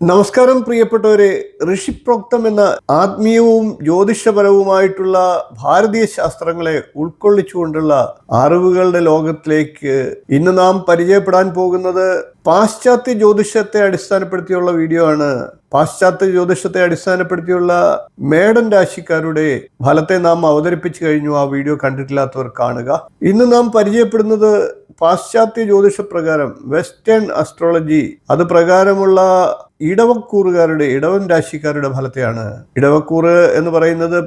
നമസ്കാരം പ്രിയപ്പെട്ടവരെ. ഋഷിപ്രോക്തം എന്ന ആത്മീയവും ജ്യോതിഷപരവുമായിട്ടുള്ള ഭാരതീയ ശാസ്ത്രങ്ങളെ ഉൾക്കൊള്ളിച്ചുകൊണ്ടുള്ള അറിവുകളുടെ ലോകത്തിലേക്ക് ഇന്ന് നാം പരിചയപ്പെടാൻ പോകുന്നത് പാശ്ചാത്യ ജ്യോതിഷത്തെ അടിസ്ഥാനപ്പെടുത്തിയുള്ള വീഡിയോ ആണ്. പാശ്ചാത്യ ജ്യോതിഷത്തെ അടിസ്ഥാനപ്പെടുത്തിയുള്ള മേടൻ രാശിക്കാരുടെ ഫലത്തെ നാം അവതരിപ്പിച്ചു കഴിഞ്ഞു. ആ വീഡിയോ കണ്ടിട്ടില്ലാത്തവർ കാണുക. ഇന്ന് നാം പരിചയപ്പെടുന്നത് പാശ്ചാത്യ ജ്യോതിഷ പ്രകാരം വെസ്റ്റേൺ അസ്ട്രോളജി അത് പ്രകാരമുള്ള ഇടവൻ രാശിക്കാരുടെ ഫലത്തെയാണ്. ഇടവക്കൂറ് എന്ന് പറയുന്നത്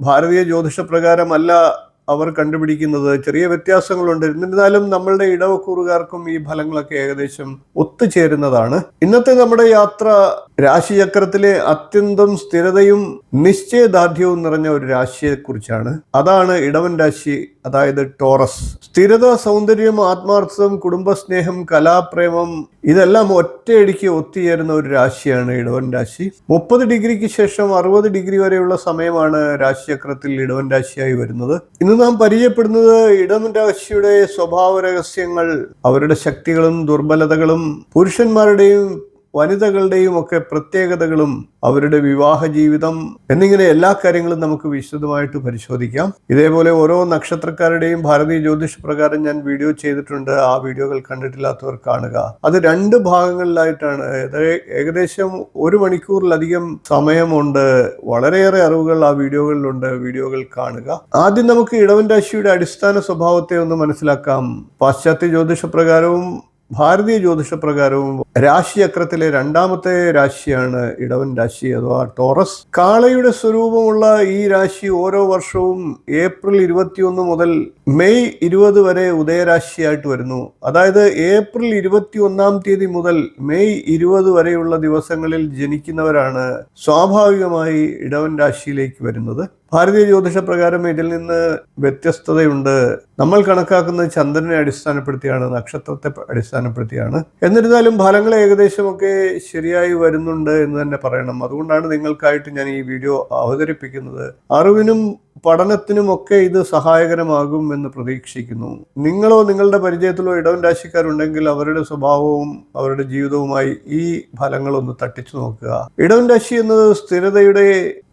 ഭാരതീയ ജ്യോതിഷ പ്രകാരമല്ല അവർ കണ്ടുപിടിക്കുന്നത്. ചെറിയ വ്യത്യാസങ്ങളുണ്ട്. എന്നിരുന്നാലും നമ്മളുടെ ഇടവക്കൂറുകാർക്കും ഈ ഫലങ്ങളൊക്കെ ഏകദേശം ഒത്തുചേരുന്നതാണ്. ഇന്നത്തെ നമ്മുടെ യാത്ര രാശിചക്രത്തിലെ അത്യന്തം സ്ഥിരതയും നിശ്ചയദാർഢ്യവും നിറഞ്ഞ ഒരു രാശിയെക്കുറിച്ചാണ്. അതാണ് ഇടവൻ രാശി, അതായത് ടോറസ്. സ്ഥിരത, സൗന്ദര്യം, ആത്മാർത്ഥം, കുടുംബസ്നേഹം, കലാപ്രേമം ഇതെല്ലാം ഒറ്റയടിക്ക് ഒത്തുചേരുന്ന ഒരു രാശിയാണ് ഇടവൻ രാശി. 30 ഡിഗ്രിക്ക് ശേഷം 60 ഡിഗ്രി വരെയുള്ള സമയമാണ് രാശിചക്രത്തിൽ ഇടവൻ രാശിയായി വരുന്നത്. ഇന്ന് നാം പരിചയപ്പെടുന്നത് ഇടവൻ രാശിയുടെ സ്വഭാവ രഹസ്യങ്ങൾ, അവരുടെ ശക്തികളും ദുർബലതകളും, പുരുഷന്മാരുടെയും വനിതകളുടെയും ഒക്കെ പ്രത്യേകതകളും, അവരുടെ വിവാഹ ജീവിതം എന്നിങ്ങനെ എല്ലാ കാര്യങ്ങളും നമുക്ക് വിശദമായിട്ട് പരിശോധിക്കാം. ഇതേപോലെ ഓരോ നക്ഷത്രക്കാരുടെയും ഭാരതീയ ജ്യോതിഷ പ്രകാരം ഞാൻ വീഡിയോ ചെയ്തിട്ടുണ്ട്. ആ വീഡിയോകൾ കണ്ടിട്ടില്ലാത്തവർ കാണുക. അത് 2 ഭാഗങ്ങളിലായിട്ടാണ്. ഏകദേശം 1 മണിക്കൂറിലധികം സമയമുണ്ട്. വളരെയേറെ അറിവുകൾ ആ വീഡിയോകളിലുണ്ട്. വീഡിയോകൾ കാണുക. ആദ്യം നമുക്ക് ഇടവൻ രാശിയുടെ അടിസ്ഥാന സ്വഭാവത്തെ ഒന്ന് മനസ്സിലാക്കാം. പാശ്ചാത്യ ജ്യോതിഷ പ്രകാരവും ഭാരതീയ ജ്യോതിഷ പ്രകാരവും രാശിചക്രത്തിലെ 2ാമത്തെ രാശിയാണ് ഇടവൻ രാശി അഥവാ ടോറസ്. കാളയുടെ സ്വരൂപമുള്ള ഈ രാശി ഓരോ വർഷവും ഏപ്രിൽ 21 മുതൽ മെയ് 20 വരെ ഉദയരാശിയായിട്ട് വരുന്നു. അതായത് ഏപ്രിൽ 21-ാം തീയതി മുതൽ മെയ് 20 വരെയുള്ള ദിവസങ്ങളിൽ ജനിക്കുന്നവരാണ് സ്വാഭാവികമായി ഇടവൻ രാശിയിലേക്ക് വരുന്നത്. ഭാരതീയ ജ്യോതിഷ പ്രകാരം ഇതിൽ നിന്ന് വ്യത്യസ്തതയുണ്ട്. നമ്മൾ കണക്കാക്കുന്നത് ചന്ദ്രനെ അടിസ്ഥാനപ്പെടുത്തിയാണ്, നക്ഷത്രത്തെ അടിസ്ഥാനപ്പെടുത്തിയാണ്. എന്നിരുന്നാലും ഫലങ്ങൾ ഏകദേശമൊക്കെ ശരിയായി വരുന്നുണ്ട് എന്ന് തന്നെ പറയണം. അതുകൊണ്ടാണ് നിങ്ങൾക്കായിട്ട് ഞാൻ ഈ വീഡിയോ അവതരിപ്പിക്കുന്നത്. അറിവിനും പഠനത്തിനുമൊക്കെ ഇത് സഹായകരമാകും എന്ന് പ്രതീക്ഷിക്കുന്നു. നിങ്ങളോ നിങ്ങളുടെ പരിചയത്തിലോ ഇടവൻ രാശിക്കാരുണ്ടെങ്കിൽ അവരുടെ സ്വഭാവവും അവരുടെ ജീവിതവുമായി ഈ ഫലങ്ങളൊന്ന് തട്ടിച്ചു നോക്കുക. ഇടവൻ രാശി എന്നത് സ്ഥിരതയുടെ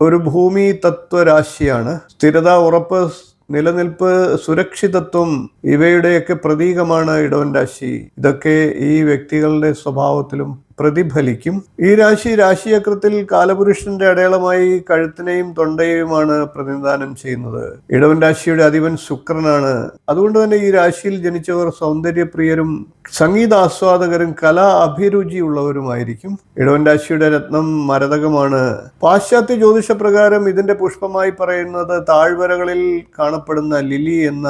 ഒരു ഭൂമി തത്വരാശിയാണ്. സ്ഥിരത, ഉറപ്പ്, നിലനിൽപ്പ്, സുരക്ഷിതത്വം ഇവയുടെയൊക്കെ പ്രതീകമാണ് ഇടവൻ രാശി. ഇതൊക്കെ ഈ വ്യക്തികളുടെ സ്വഭാവത്തിലും പ്രതിഫലിക്കും. ഈ രാശിചക്രത്തിൽ കാലപുരുഷന്റെ അടയാളമായി കഴുത്തിനെയും തൊണ്ടയെയുമാണ് പ്രതിനിധാനം ചെയ്യുന്നത്. ഇടവൻ രാശിയുടെ അധിപൻ ശുക്രനാണ്. അതുകൊണ്ട് തന്നെ ഈ രാശിയിൽ ജനിച്ചവർ സൗന്ദര്യപ്രിയരും സംഗീതാസ്വാദകരും കലാ അഭിരുചിയുള്ളവരുമായിരിക്കും. ഇടവൻ രാശിയുടെ രത്നം മരതകമാണ്. പാശ്ചാത്യ ജ്യോതിഷ പ്രകാരം ഇതിന്റെ പുഷ്പമായി പറയുന്നത് താഴ്വരകളിൽ കാണപ്പെടുന്ന ലിലി എന്ന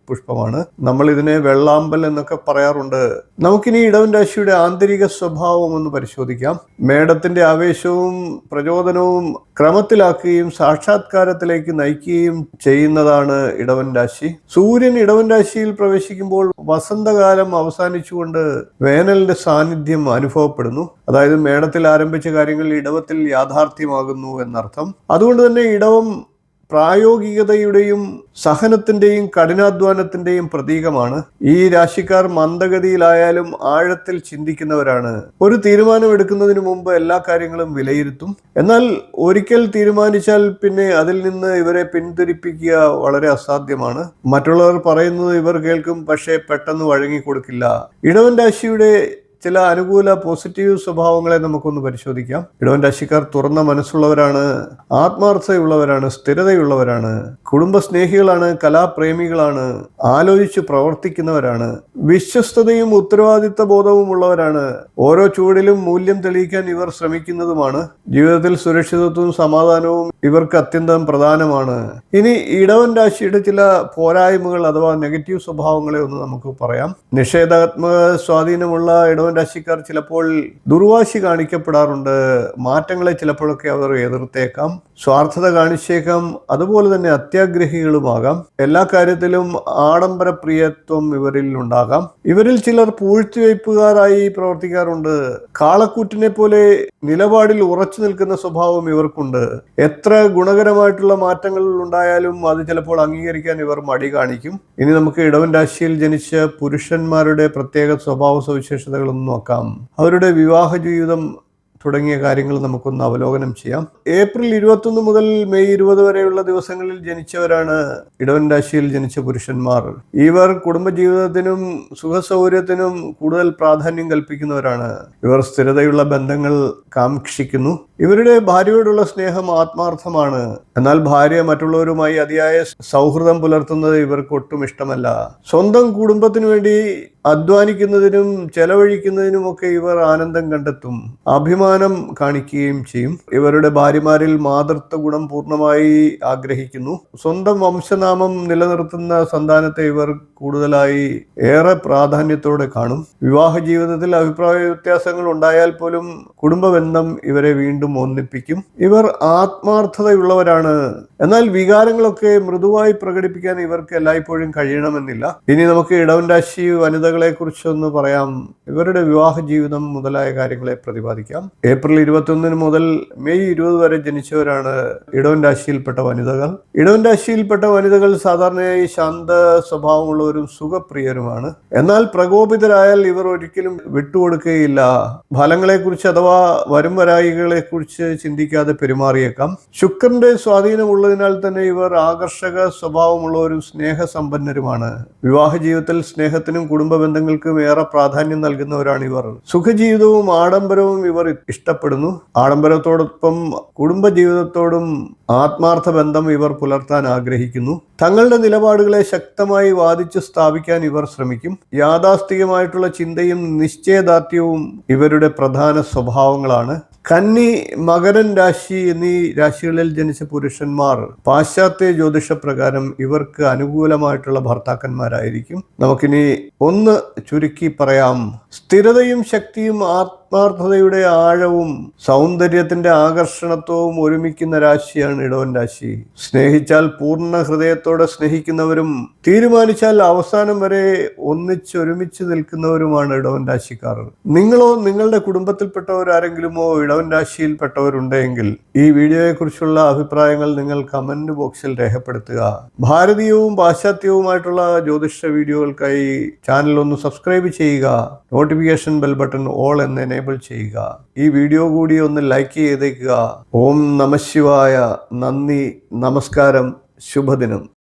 പുഷ്പമാണ്. നമ്മൾ ഇതിനെ വെള്ളാമ്പൽ എന്നൊക്കെ പറയാറുണ്ട്. നമുക്കിനി ഇടവൻ രാശിയുടെ ആന്തരിക സ്വഭാവം ഒന്ന് പരിശോധിക്കാം. മേടത്തിന്റെ ആവേശവും പ്രചോദനവും ക്രമത്തിലാക്കുകയും സാക്ഷാത്കാരത്തിലേക്ക് നയിക്കുകയും ചെയ്യുന്നതാണ് ഇടവൻ രാശി. സൂര്യൻ ഇടവൻ രാശിയിൽ പ്രവേശിക്കുമ്പോൾ വസന്തകാലം അവസാനിച്ചുകൊണ്ട് വേനലിന്റെ സാന്നിധ്യം അനുഭവപ്പെടുന്നു. അതായത് മേടത്തിൽ ആരംഭിച്ച കാര്യങ്ങൾ ഇടവത്തിൽ യാഥാർത്ഥ്യമാകുന്നു എന്നർത്ഥം. അതുകൊണ്ട് തന്നെ ഇടവം പ്രായോഗികതയുടെയും സഹനത്തിന്റെയും കഠിനാധ്വാനത്തിന്റെയും പ്രതീകമാണ്. ഈ രാശിക്കാർ മന്ദഗതിയിലായാലും ആഴത്തിൽ ചിന്തിക്കുന്നവരാണ്. ഒരു തീരുമാനം എടുക്കുന്നതിന് മുമ്പ് എല്ലാ കാര്യങ്ങളും വിലയിരുത്തും. എന്നാൽ ഒരിക്കൽ തീരുമാനിച്ചാൽ പിന്നെ അതിൽ നിന്ന് ഇവരെ പിന്തിരിപ്പിക്കുക വളരെ അസാധ്യമാണ്. മറ്റുള്ളവർ പറയുന്നത് ഇവർ കേൾക്കും, പക്ഷേ പെട്ടെന്ന് വഴങ്ങിക്കൊടുക്കില്ല. ഇടവൻ രാശിയുടെ ചില അനുകൂല പോസിറ്റീവ് സ്വഭാവങ്ങളെ നമുക്കൊന്ന് പരിശോധിക്കാം. ഇടവൻ രാശിക്കാർ തുറന്ന മനസ്സുള്ളവരാണ്, ആത്മാർത്ഥതയുള്ളവരാണ്, സ്ഥിരതയുള്ളവരാണ്, കുടുംബസ്നേഹികളാണ്, കലാപ്രേമികളാണ്, ആലോചിച്ച് പ്രവർത്തിക്കുന്നവരാണ്, വിശ്വസ്തതയും ഉത്തരവാദിത്ത ബോധവും ഉള്ളവരാണ്. ഓരോ ചുവടിലും മൂല്യം തെളിയിക്കാൻ ഇവർ ശ്രമിക്കുന്നതുമാണ്. ജീവിതത്തിൽ സുരക്ഷിതത്വവും സമാധാനവും ഇവർക്ക് അത്യന്തം പ്രധാനമാണ്. ഇനി ഇടവൻ രാശിയുടെ ചില പോരായ്മകൾ അഥവാ നെഗറ്റീവ് സ്വഭാവങ്ങളെ ഒന്ന് നമുക്ക് പറയാം. നിഷേധാത്മക സ്വാധീനമുള്ള ഇടവൻ രാശിക്കാർ ചിലപ്പോൾ ദുർവാശി കാണിക്കപ്പെടാറുണ്ട്. മാറ്റങ്ങളെ ചിലപ്പോഴൊക്കെ അവർ എതിർത്തേക്കാം, സ്വാർത്ഥത കാണിച്ചേക്കാം, അതുപോലെ തന്നെ അത്യാഗ്രഹികളുമാകാം. എല്ലാ കാര്യത്തിലും ആഡംബരപ്രിയത്വം ഇവരിൽ ഉണ്ടാകാം. ഇവരിൽ ചിലർ പൂഴ്ത്തിവയ്പ്പുകാരായി പ്രവർത്തിക്കാറുണ്ട്. കാളക്കൂറ്റിനെ പോലെ നിലപാടിൽ ഉറച്ചു നിൽക്കുന്ന സ്വഭാവം ഇവർക്കുണ്ട്. എത്ര ഗുണകരമായിട്ടുള്ള മാറ്റങ്ങൾ ഉണ്ടായാലും അത് ചിലപ്പോൾ അംഗീകരിക്കാൻ ഇവർ മടി കാണിക്കും. ഇനി നമുക്ക് ഇടവൻ രാശിയിൽ ജനിച്ച പുരുഷന്മാരുടെ പ്രത്യേക സ്വഭാവ സവിശേഷതകളൊന്നും നോക്കാം. അവരുടെ വിവാഹ ജീവിതം തുടങ്ങിയ കാര്യങ്ങൾ നമുക്കൊന്ന് അവലോകനം ചെയ്യാം. ഏപ്രിൽ 21 മുതൽ മെയ് 20 വരെയുള്ള ദിവസങ്ങളിൽ ജനിച്ചവരാണ് ഇടവൻ രാശിയിൽ ജനിച്ച പുരുഷന്മാർ. ഇവർ കുടുംബജീവിതത്തിനും സുഖസൗകര്യത്തിനും കൂടുതൽ പ്രാധാന്യം കൽപ്പിക്കുന്നവരാണ്. ഇവർ സ്ഥിരതയുള്ള ബന്ധങ്ങൾ കാക്ഷിക്കുന്നു. ഇവരുടെ ഭാര്യയോടുള്ള സ്നേഹം ആത്മാർത്ഥമാണ്. എന്നാൽ ഭാര്യ മറ്റുള്ളവരുമായി അതിയായ സൗഹൃദം പുലർത്തുന്നത് ഇവർക്ക് ഒട്ടും ഇഷ്ടമല്ല. സ്വന്തം കുടുംബത്തിനു വേണ്ടി അധ്വാനിക്കുന്നതിനും ചെലവഴിക്കുന്നതിനുമൊക്കെ ഇവർ ആനന്ദം കണ്ടെത്തും, അഭിമാനം കാണിക്കുകയും ചെയ്യും. ഇവരുടെ ഭാര്യമാരിൽ മാതൃത്വ ഗുണം പൂർണ്ണമായി ആഗ്രഹിക്കുന്നു. സ്വന്തം വംശനാമം നിലനിർത്തുന്ന സന്താനത്തെ ഇവർ കൂടുതലായി ഏറെ പ്രാധാന്യത്തോടെ കാണും. വിവാഹ ജീവിതത്തിൽ അഭിപ്രായ വ്യത്യാസങ്ങൾ ഉണ്ടായാൽ പോലും കുടുംബബന്ധം ഇവരെ വീണ്ടും ഒന്നിപ്പിക്കും. ഇവർ ആത്മാർത്ഥതയുള്ളവരാണ്. എന്നാൽ വികാരങ്ങളൊക്കെ മൃദുവായി പ്രകടിപ്പിക്കാൻ ഇവർക്ക് എല്ലായ്പ്പോഴും കഴിയണമെന്നില്ല. ഇനി നമുക്ക് ഇടവൻ രാശി വനിതകളെ കുറിച്ചൊന്ന് പറയാം. ഇവരുടെ വിവാഹ ജീവിതം മുതലായ കാര്യങ്ങളെ പ്രതിപാദിക്കാം. ഏപ്രിൽ 21 മുതൽ മെയ് 20 വരെ ജനിച്ചവരാണ് ഇടവൻ രാശിയിൽപ്പെട്ട വനിതകൾ. ഇടവൻ രാശിയിൽപ്പെട്ട വനിതകൾ സാധാരണയായി ശാന്ത സ്വഭാവമുള്ളവരും സുഖപ്രിയരുമാണ്. എന്നാൽ പ്രകോപിതരായാൽ ഇവർ ഒരിക്കലും വിട്ടുകൊടുക്കുകയില്ല. ഫലങ്ങളെക്കുറിച്ച് അഥവാ വരും വരായികളെ കുറിച്ച് ചിന്തിക്കാതെ പെരുമാറിയേക്കാം. ശുക്രന്റെ സ്വാധീനമുള്ളതിനാൽ തന്നെ ഇവർ ആകർഷക സ്വഭാവമുള്ളവരും സ്നേഹസമ്പന്നരുമാണ്. വിവാഹ ജീവിതത്തിൽ സ്നേഹത്തിനും കുടുംബ ബന്ധങ്ങൾക്കും ഏറെ പ്രാധാന്യം നൽകുന്നവരാണ് ഇവർ. സുഖജീവിതവും ആഡംബരവും ഇവർ ഇഷ്ടപ്പെടുന്നു. ആഡംബരത്തോടൊപ്പം കുടുംബജീവിതത്തോടും ആത്മാർത്ഥ ബന്ധം ഇവർ പുലർത്താൻ ആഗ്രഹിക്കുന്നു. തങ്ങളുടെ നിലപാടുകളെ ശക്തമായി വാദിച്ചു സ്ഥാപിക്കാൻ ഇവർ ശ്രമിക്കും. യാഥാസ്ഥികമായിട്ടുള്ള ചിന്തയും നിശ്ചയദാർഢ്യവും ഇവരുടെ പ്രധാന സ്വഭാവങ്ങളാണ്. കന്നി, മകരൻ രാശി എന്നീ രാശികളിൽ ജനിച്ച പുരുഷന്മാർ പാശ്ചാത്യ ജ്യോതിഷപ്രകാരം ഇവർക്ക് അനുകൂലമായിട്ടുള്ള ഭർത്താക്കന്മാരായിരിക്കും. നമുക്കിനി ഒന്ന് ചുരുക്കി പറയാം. സ്ഥിരതയും ശക്തിയും ആത്മാർത്ഥതയുടെ ആഴവും സൗന്ദര്യത്തിന്റെ ആകർഷണത്വവും ഒരുമിക്കുന്ന രാശിയാണ് ഇടവൻ രാശി. സ്നേഹിച്ചാൽ പൂർണ്ണ ഹൃദയത്തോടെ സ്നേഹിക്കുന്നവരും തീരുമാനിച്ചാൽ അവസാനം വരെ ഒരുമിച്ച് നിൽക്കുന്നവരുമാണ് ഇടവൻ രാശിക്കാർ. നിങ്ങളോ നിങ്ങളുടെ കുടുംബത്തിൽപ്പെട്ടവരാരെങ്കിലുമോ ഇടവൻ രാശിയിൽപ്പെട്ടവരുണ്ടെങ്കിൽ ഈ വീഡിയോയെ കുറിച്ചുള്ള അഭിപ്രായങ്ങൾ നിങ്ങൾ കമന്റ് ബോക്സിൽ രേഖപ്പെടുത്തുക. ഭാരതീയവും പാശ്ചാത്യവുമായിട്ടുള്ള ജ്യോതിഷ വീഡിയോകൾക്കായി ചാനൽ ഒന്ന് സബ്സ്ക്രൈബ് ചെയ്യുക. നോട്ടിഫിക്കേഷൻ ബെൽ ബട്ടൺ ഓൾ എന്ന് എനേബിൾ ചെയ്യുക. ഈ വീഡിയോ കൂടി ഒന്ന് ലൈക്ക് ചെയ്തേക്കുക. ഓം നമഃശിവായ. നന്ദി, നമസ്കാരം, ശുഭദിനം.